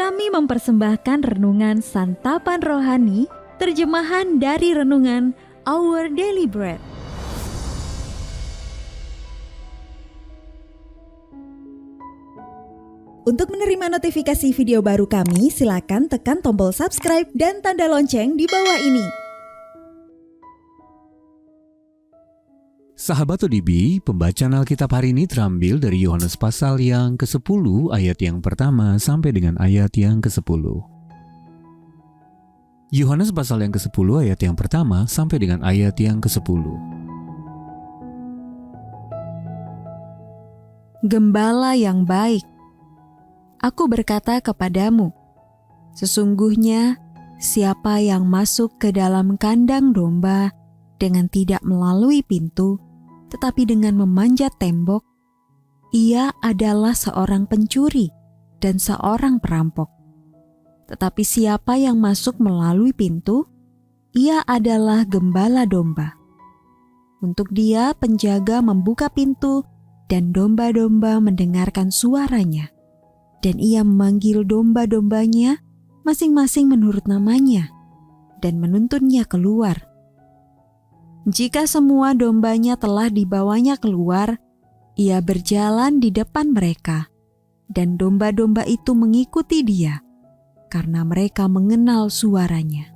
kami mempersembahkan renungan Santapan Rohani, terjemahan dari renungan Our Daily Bread. Untuk menerima notifikasi video baru kami, silakan tekan tombol subscribe dan tanda lonceng di bawah ini. Sahabat ODB, pembacaan Alkitab hari ini terambil dari Yohanes pasal yang ke-10 ayat yang pertama sampai dengan ayat yang ke-10. Yohanes pasal yang ke-10 ayat yang pertama sampai dengan ayat yang ke-10. Gembala yang baik, aku berkata kepadamu, sesungguhnya siapa yang masuk ke dalam kandang domba dengan tidak melalui pintu, tetapi dengan memanjat tembok, ia adalah seorang pencuri dan seorang perampok. Tetapi siapa yang masuk melalui pintu, ia adalah gembala domba. Untuk dia penjaga membuka pintu dan domba-domba mendengarkan suaranya, dan ia memanggil domba-dombanya masing-masing menurut namanya dan menuntunnya keluar. Jika semua dombanya telah dibawanya keluar, ia berjalan di depan mereka, dan domba-domba itu mengikuti dia, karena mereka mengenal suaranya.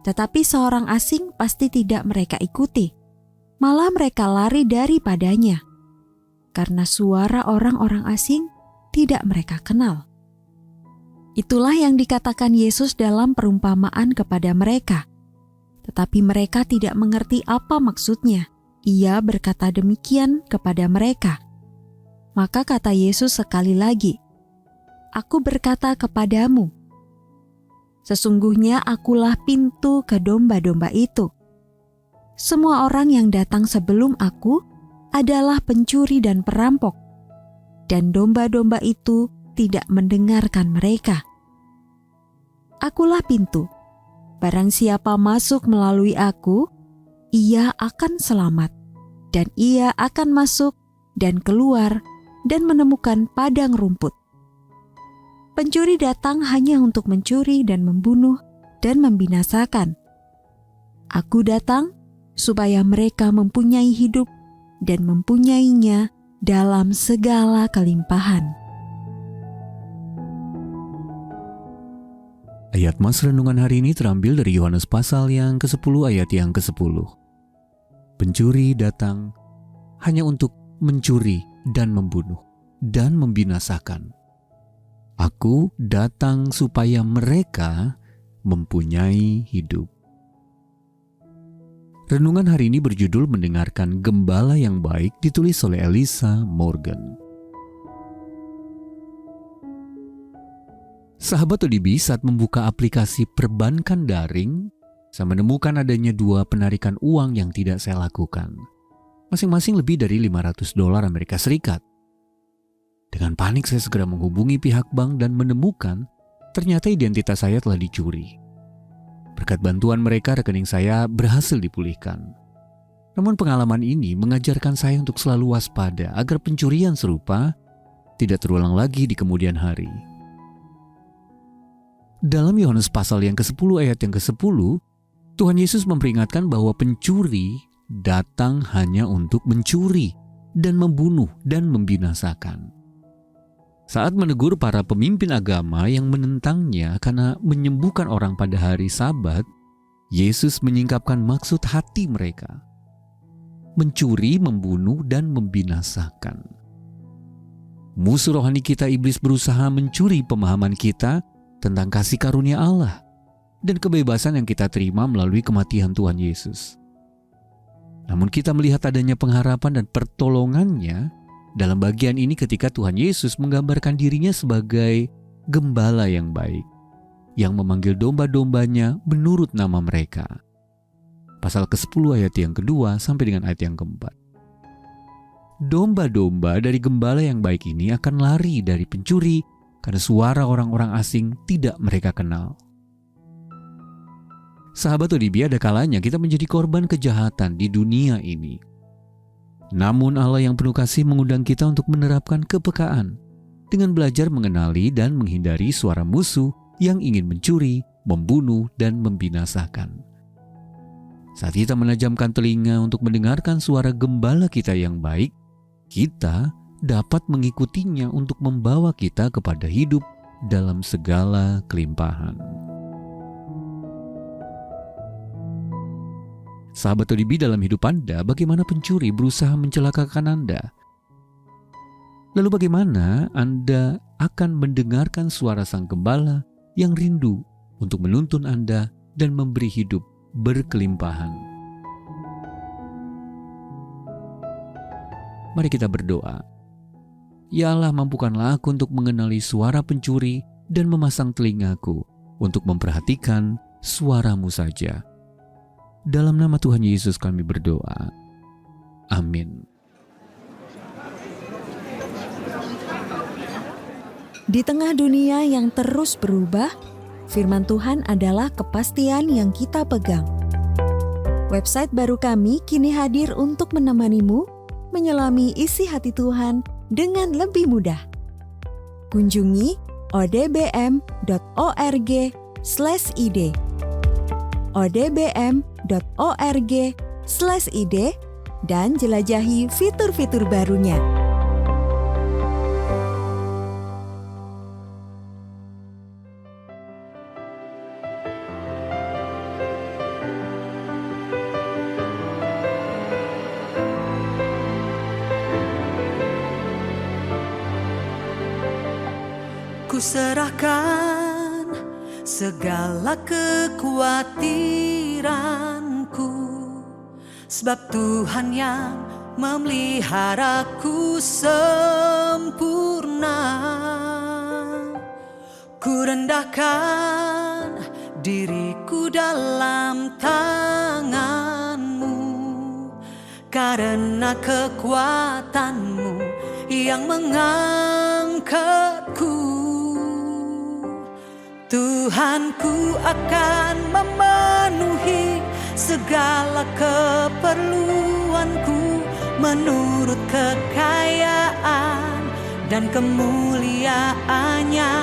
Tetapi seorang asing pasti tidak mereka ikuti, malah mereka lari daripadanya, karena suara orang-orang asing tidak mereka kenal. Itulah yang dikatakan Yesus dalam perumpamaan kepada mereka. Tetapi mereka tidak mengerti apa maksudnya. Ia berkata demikian kepada mereka. Maka kata Yesus sekali lagi, aku berkata kepadamu, sesungguhnya akulah pintu ke domba-domba itu. Semua orang yang datang sebelum aku adalah pencuri dan perampok, dan domba-domba itu tidak mendengarkan mereka. Akulah pintu. Barang siapa masuk melalui aku, ia akan selamat, dan ia akan masuk dan keluar dan menemukan padang rumput. Pencuri datang hanya untuk mencuri dan membunuh dan membinasakan. Aku datang supaya mereka mempunyai hidup dan mempunyainya dalam segala kelimpahan. Ayat mas renungan hari ini terambil dari Yohanes pasal yang ke-10 ayat yang ke-10. Pencuri datang hanya untuk mencuri dan membunuh dan membinasakan. Aku datang supaya mereka mempunyai hidup. Renungan hari ini berjudul Mendengarkan Gembala yang Baik, ditulis oleh Elisa Morgan. Sahabat ODB, saat membuka aplikasi perbankan daring, saya menemukan adanya dua penarikan uang yang tidak saya lakukan. Masing-masing lebih dari $500 Amerika Serikat. Dengan panik saya segera menghubungi pihak bank dan menemukan ternyata identitas saya telah dicuri. Berkat bantuan mereka, rekening saya berhasil dipulihkan. Namun pengalaman ini mengajarkan saya untuk selalu waspada agar pencurian serupa tidak terulang lagi di kemudian hari. Dalam Yohanes pasal yang ke-10 ayat yang ke-10, Tuhan Yesus memperingatkan bahwa pencuri datang hanya untuk mencuri dan membunuh dan membinasakan. Saat menegur para pemimpin agama yang menentangnya karena menyembuhkan orang pada hari Sabat, Yesus menyingkapkan maksud hati mereka. Mencuri, membunuh, dan membinasakan. Musuh rohani kita, iblis, berusaha mencuri pemahaman kita tentang kasih karunia Allah dan kebebasan yang kita terima melalui kematian Tuhan Yesus. Namun kita melihat adanya pengharapan dan pertolongannya dalam bagian ini ketika Tuhan Yesus menggambarkan dirinya sebagai gembala yang baik, yang memanggil domba-dombanya menurut nama mereka. Pasal ke-10 ayat yang kedua sampai dengan ayat yang keempat. Domba-domba dari gembala yang baik ini akan lari dari pencuri karena suara orang-orang asing tidak mereka kenal. Sahabat ODB, ada kalanya kita menjadi korban kejahatan di dunia ini. Namun Allah yang penuh kasih mengundang kita untuk menerapkan kepekaan dengan belajar mengenali dan menghindari suara musuh yang ingin mencuri, membunuh, dan membinasakan. Saat kita menajamkan telinga untuk mendengarkan suara gembala kita yang baik, kita dapat mengikutinya untuk membawa kita kepada hidup dalam segala kelimpahan. Sahabat ODB, dalam hidup Anda, bagaimana pencuri berusaha mencelakakan Anda? Lalu bagaimana Anda akan mendengarkan suara sang gembala yang rindu untuk menuntun Anda dan memberi hidup berkelimpahan? Mari kita berdoa. Ya Allah, mampukanlah aku untuk mengenali suara pencuri dan memasang telingaku untuk memperhatikan suara-Mu saja. Dalam nama Tuhan Yesus kami berdoa. Amin. Di tengah dunia yang terus berubah, firman Tuhan adalah kepastian yang kita pegang. Website baru kami kini hadir untuk menemanimu menyelami isi hati Tuhan dengan lebih mudah. Kunjungi odbm.org/id odbm.org/id dan jelajahi fitur-fitur barunya. Ku serahkan segala kekhawatiranku, sebab Tuhan yang memeliharaku sempurna. Ku rendahkan diriku dalam tangan-Mu, karena kekuatan-Mu yang mengangkatku. Tuhanku akan memenuhi segala keperluanku menurut kekayaan dan kemuliaan-Nya.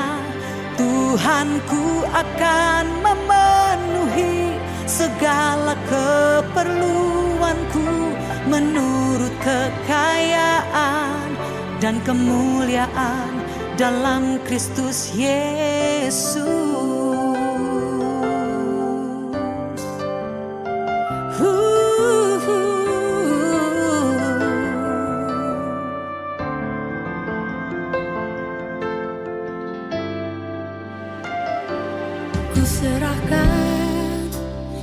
Tuhanku akan memenuhi segala keperluanku menurut kekayaan dan kemuliaan dalam Kristus Yesus. Ku serahkan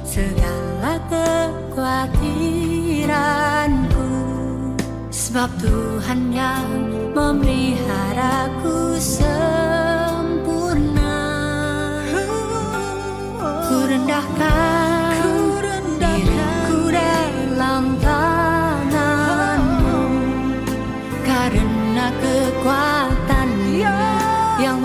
segala kekhawatiranku, sebab Tuhan yang memeliharaku sempurna. Ku rendahkan diriku dalam tangan-Mu, karena kekuatan yang